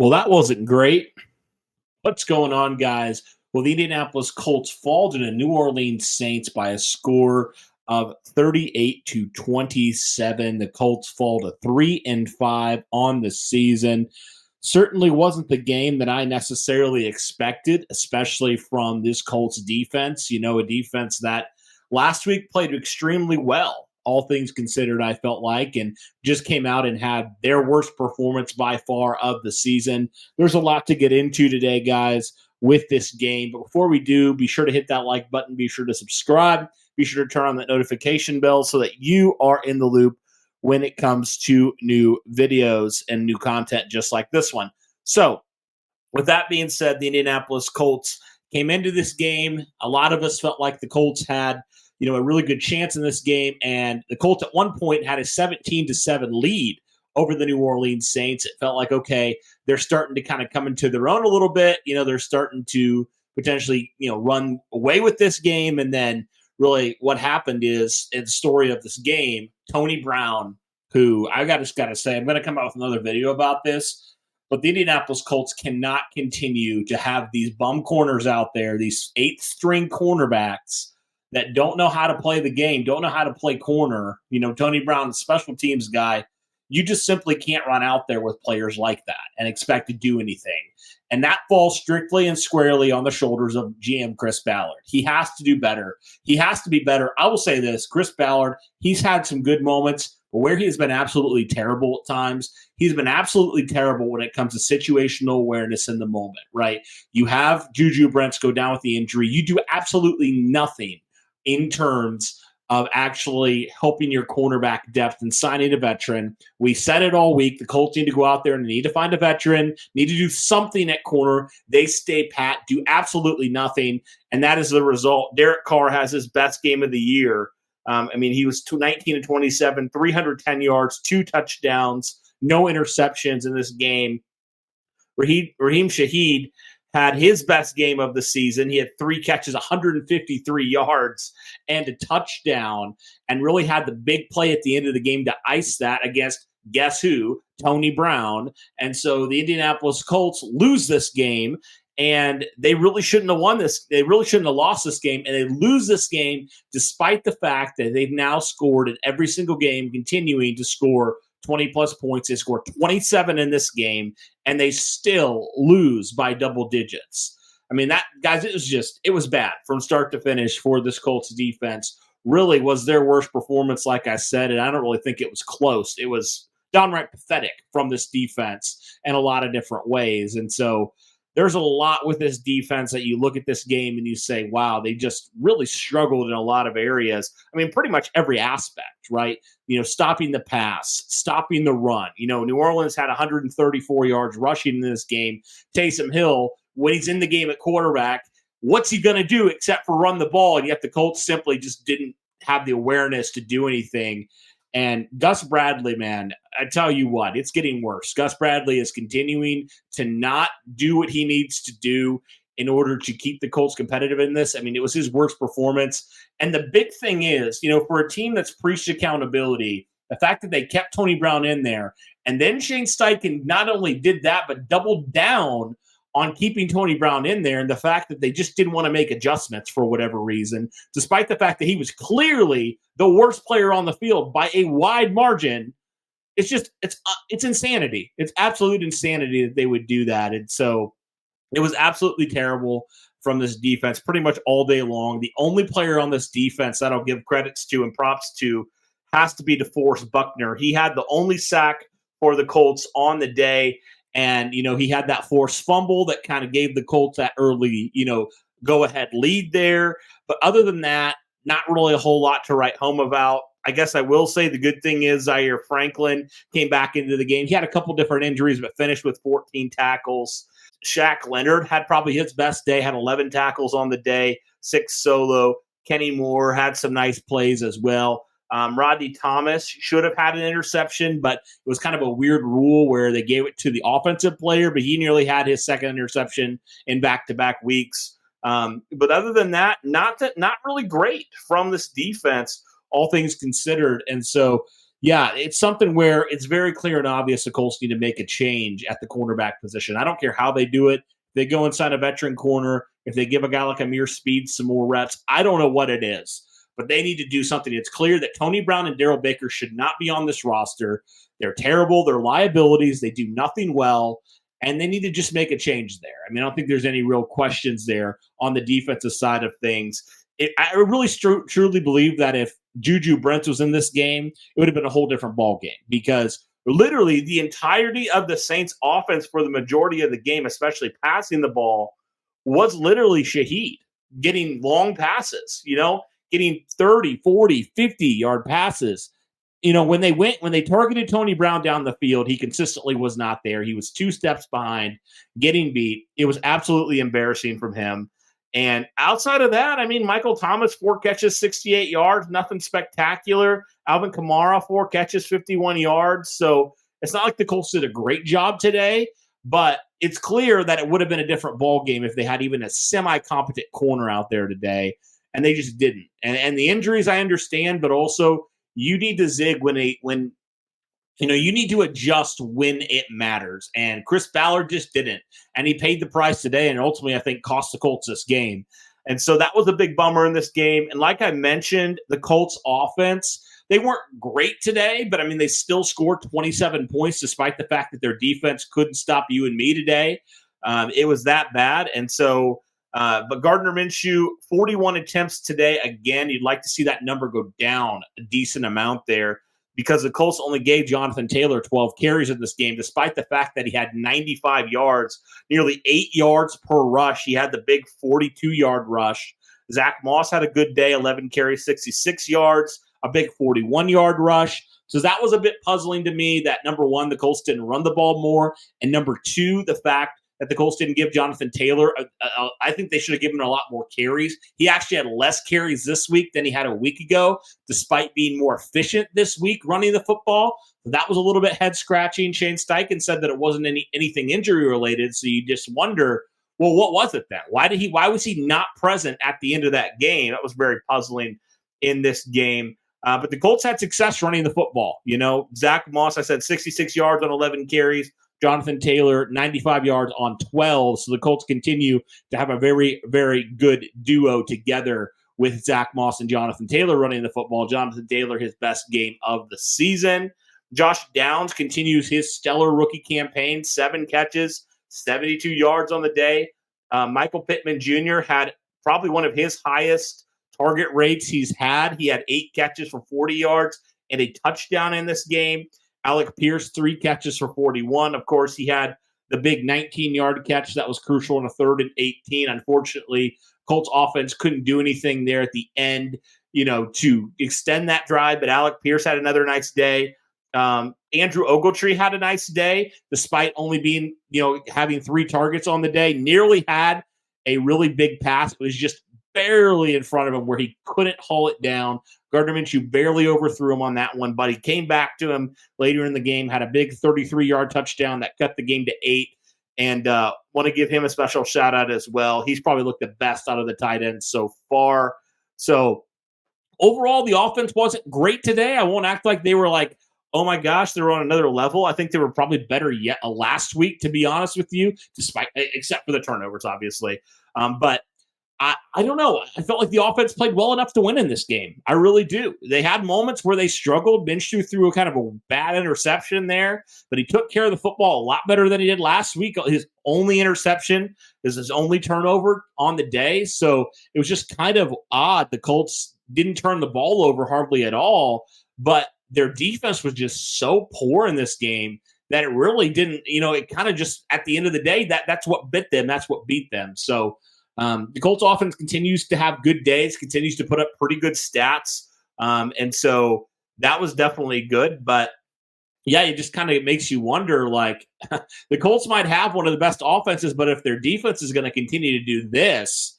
Well, that wasn't great. What's going on, guys? Well, the Indianapolis Colts fall to the New Orleans Saints by a score of 38-27. The Colts fall to 3-5 on the season. Certainly wasn't the game that I necessarily expected, especially from this Colts defense. A defense that last week played extremely well, all things considered, I felt like, and just came out and had their worst performance by far of the season. There's a lot to get into today, guys, with this game. But before we do, be sure to hit that like button. Be sure to subscribe. Be sure to turn on that notification bell so that you are in the loop when it comes to new videos and new content just like this one. So, with that being said, the Indianapolis Colts came into this game. A lot of us felt like the Colts had, a really good chance in this game, and the Colts at one point had a 17-7 lead over the New Orleans Saints. It felt like, okay, they're starting to kind of come into their own a little bit. They're starting to potentially, run away with this game. And then really what happened is, in the story of this game, Tony Brown, who I just got to say, I'm going to come out with another video about this, but the Indianapolis Colts cannot continue to have these bum corners out there, these eighth-string cornerbacks that don't know how to play the game, don't know how to play corner. Tony Brown, the special teams guy, you just simply can't run out there with players like that and expect to do anything. And that falls strictly and squarely on the shoulders of GM Chris Ballard. He has to do better. He has to be better. I will say this, Chris Ballard, he's had some good moments, but where he has been absolutely terrible at times, he's been absolutely terrible when it comes to situational awareness in the moment, right? You have Juju Brents go down with the injury. You do absolutely nothing in terms of actually helping your cornerback depth and signing a veteran. We said it all week. The Colts need to go out there and need to find a veteran, need to do something at corner. They stay pat, do absolutely nothing, and that is the result. Derek Carr has his best game of the year. He was 19-27, 310 yards, 2 touchdowns, no interceptions in this game. Raheem Shaheed had his best game of the season. He had 3 catches, 153 yards, and a touchdown, and really had the big play at the end of the game to ice that against, guess who? Tony Brown. And so the Indianapolis Colts lose this game, and they really shouldn't have won this. They really shouldn't have lost this game, and they lose this game despite the fact that they've now scored in every single game, continuing to score 20-plus points. They scored 27 in this game, and they still lose by double digits. Guys, it was bad from start to finish for this Colts defense. Really was their worst performance, like I said, and I don't really think it was close. It was downright pathetic from this defense in a lot of different ways. And so there's a lot with this defense that you look at this game and you say, wow, they just really struggled in a lot of areas. Pretty much every aspect, right? Stopping the pass, stopping the run. New Orleans had 134 yards rushing in this game. Taysom Hill, when he's in the game at quarterback, what's he going to do except for run the ball? And yet the Colts simply just didn't have the awareness to do anything. And Gus Bradley, man, I tell you what, it's getting worse. Gus Bradley is continuing to not do what he needs to do in order to keep the Colts competitive in this. It was his worst performance. And the big thing is, for a team that's preached accountability, the fact that they kept Tony Brown in there, and then Shane Steichen not only did that, but doubled down on keeping Tony Brown in there, and the fact that they just didn't want to make adjustments for whatever reason, despite the fact that he was clearly the worst player on the field by a wide margin. It's insanity. It's absolute insanity that they would do that. And so it was absolutely terrible from this defense pretty much all day long. The only player on this defense that I'll give credits to and props to has to be DeForest Buckner. He had the only sack for the Colts on the day. And, he had that forced fumble that kind of gave the Colts that early, go-ahead lead there. But other than that, not really a whole lot to write home about. I guess I will say the good thing is Zaire Franklin came back into the game. He had a couple different injuries, but finished with 14 tackles. Shaq Leonard had probably his best day, had 11 tackles on the day, 6 solo. Kenny Moore had some nice plays as well. Rodney Thomas should have had an interception, but it was kind of a weird rule where they gave it to the offensive player, but he nearly had his second interception in back-to-back weeks. But other than that, not really great from this defense, all things considered. And so Yeah, it's something where it's very clear and obvious the Colts need to make a change at the cornerback position. I don't care how they do it. They go inside a veteran corner. If they give a guy like Amir Speed some more reps, I don't know what it is, but they need to do something. It's clear that Tony Brown and Darrell Baker should not be on this roster. They're terrible. They're liabilities. They do nothing well, and they need to just make a change there. I mean, I don't think there's any real questions there on the defensive side of things. I really truly believe that if Juju Brents was in this game, it would have been a whole different ball game because literally the entirety of the Saints offense for the majority of the game, especially passing the ball, was literally Shaheed getting long passes, getting 30, 40, 50-yard passes. When they targeted Tony Brown down the field, he consistently was not there. He was 2 steps behind, getting beat. It was absolutely embarrassing from him. And outside of that, I mean, Michael Thomas, 4 catches, 68 yards, nothing spectacular. Alvin Kamara, 4 catches, 51 yards. So it's not like the Colts did a great job today, but it's clear that it would have been a different ball game if they had even a semi-competent corner out there today, and they just didn't. And the injuries I understand, but also you need to zig when you need to adjust when it matters. And Chris Ballard just didn't. And he paid the price today and ultimately, I think, cost the Colts this game. And so that was a big bummer in this game. And like I mentioned, the Colts offense, they weren't great today, but I mean, they still scored 27 points despite the fact that their defense couldn't stop you and me today. It was that bad. And so, but Gardner Minshew, 41 attempts today. Again, you'd like to see that number go down a decent amount there, because the Colts only gave Jonathan Taylor 12 carries in this game, despite the fact that he had 95 yards, nearly 8 yards per rush. He had the big 42-yard rush. Zach Moss had a good day, 11 carries, 66 yards, a big 41-yard rush. So that was a bit puzzling to me that, number one, the Colts didn't run the ball more, and number two, the fact that the Colts didn't give Jonathan Taylor. I think they should have given him a lot more carries. He actually had less carries this week than he had a week ago, despite being more efficient this week running the football. So that was a little bit head-scratching. Shane Steichen said that it wasn't anything injury-related, so you just wonder, well, what was it then? Why was he not present at the end of that game? That was very puzzling in this game. But the Colts had success running the football. Zach Moss, I said 66 yards on 11 carries. Jonathan Taylor, 95 yards on 12. So the Colts continue to have a very, very good duo together with Zach Moss and Jonathan Taylor running the football. Jonathan Taylor, his best game of the season. Josh Downs continues his stellar rookie campaign, 7 catches, 72 yards on the day. Michael Pittman Jr. had probably one of his highest target rates he's had. He had 8 catches for 40 yards and a touchdown in this game. Alec Pierce, 3 catches for 41. Of course, he had the big 19-yard catch that was crucial in a 3rd and 18. Unfortunately, Colts offense couldn't do anything there at the end, to extend that drive. But Alec Pierce had another nice day. Andrew Ogletree had a nice day, despite only being, having 3 targets on the day. Nearly had a really big pass. It was just barely in front of him where he couldn't haul it down. Gardner Minshew barely overthrew him on that one, but he came back to him later in the game, had a big 33-yard touchdown that cut the game to 8, and want to give him a special shout-out as well. He's probably looked the best out of the tight ends so far. So overall, the offense wasn't great today. I won't act like they were like, oh my gosh, they were on another level. I think they were probably better yet last week, to be honest with you, except for the turnovers, obviously. But I don't know. I felt like the offense played well enough to win in this game. I really do. They had moments where they struggled. Minshew threw a kind of a bad interception there, but he took care of the football a lot better than he did last week. His only interception is his only turnover on the day. So it was just kind of odd. The Colts didn't turn the ball over hardly at all, but their defense was just so poor in this game that it really didn't, it kind of just, at the end of the day, that's what bit them. That's what beat them. So the Colts offense continues to have good days, continues to put up pretty good stats. And so that was definitely good. But yeah, it just kind of makes you wonder, like, the Colts might have one of the best offenses, but if their defense is going to continue to do this,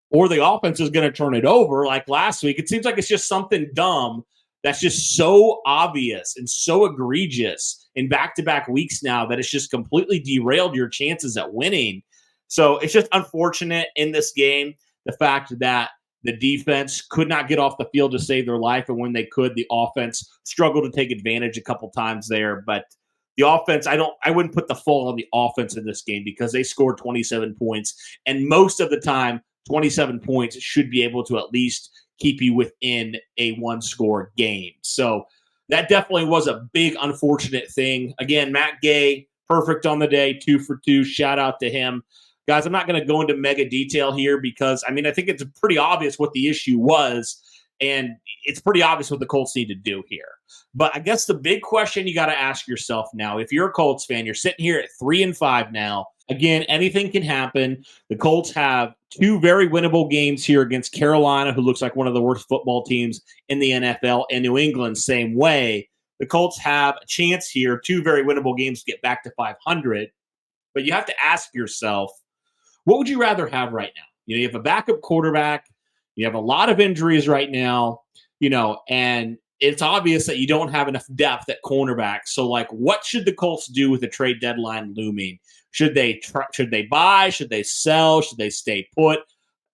or the offense is going to turn it over like last week, it seems like it's just something dumb that's just so obvious and so egregious in back-to-back weeks now that it's just completely derailed your chances at winning. So it's just unfortunate in this game, the fact that The defense could not get off the field to save their life, and when they could, the offense struggled to take advantage a couple times there. But the offense, I wouldn't put the fault on the offense in this game because they scored 27 points, and most of the time, 27 points should be able to at least keep you within a one-score game. So that definitely was a big unfortunate thing. Again, Matt Gay, perfect on the day, 2 for 2. Shout out to him. Guys, I'm not going to go into mega detail here because, I think it's pretty obvious what the issue was, and it's pretty obvious what the Colts need to do here. But I guess the big question you got to ask yourself now, if you're a Colts fan, you're sitting here at 3-5 now. Again, anything can happen. The Colts have 2 very winnable games here against Carolina, who looks like one of the worst football teams in the NFL, and New England, same way. The Colts have a chance here, 2 very winnable games to get back to 500. But you have to ask yourself, what would you rather have right now? You have a backup quarterback. You have a lot of injuries right now, and it's obvious that you don't have enough depth at cornerback. So, what should the Colts do with the trade deadline looming? Should they buy? Should they sell? Should they stay put?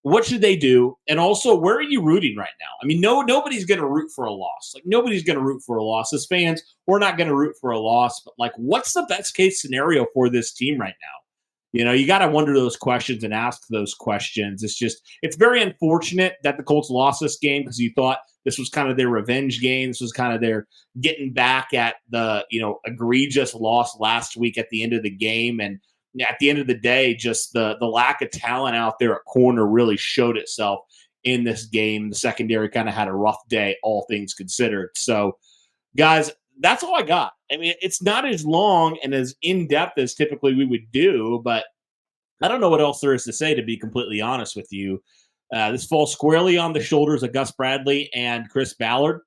What should they do? And also, where are you rooting right now? Nobody's going to root for a loss. Nobody's going to root for a loss. As fans, we're not going to root for a loss. But, what's the best case scenario for this team right now? You got to wonder those questions and ask those questions. It's very unfortunate that the Colts lost this game because you thought this was kind of their revenge game. This was kind of their getting back at the, egregious loss last week at the end of the game. And at the end of the day, just the lack of talent out there at corner really showed itself in this game. The secondary kind of had a rough day, all things considered. So, guys, that's all I got. It's not as long and as in-depth as typically we would do, but I don't know what else there is to say, to be completely honest with you. This falls squarely on the shoulders of Gus Bradley and Chris Ballard,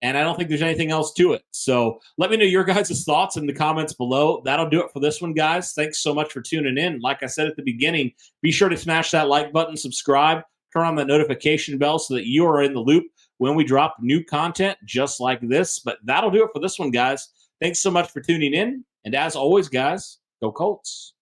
and I don't think there's anything else to it. So let me know your guys' thoughts in the comments below. That'll do it for this one, guys. Thanks so much for tuning in. Like I said at the beginning, be sure to smash that like button, subscribe, turn on the notification bell so that you are in the loop when we drop new content just like this. But that'll do it for this one, guys. Thanks so much for tuning in. And as always, guys, go Colts.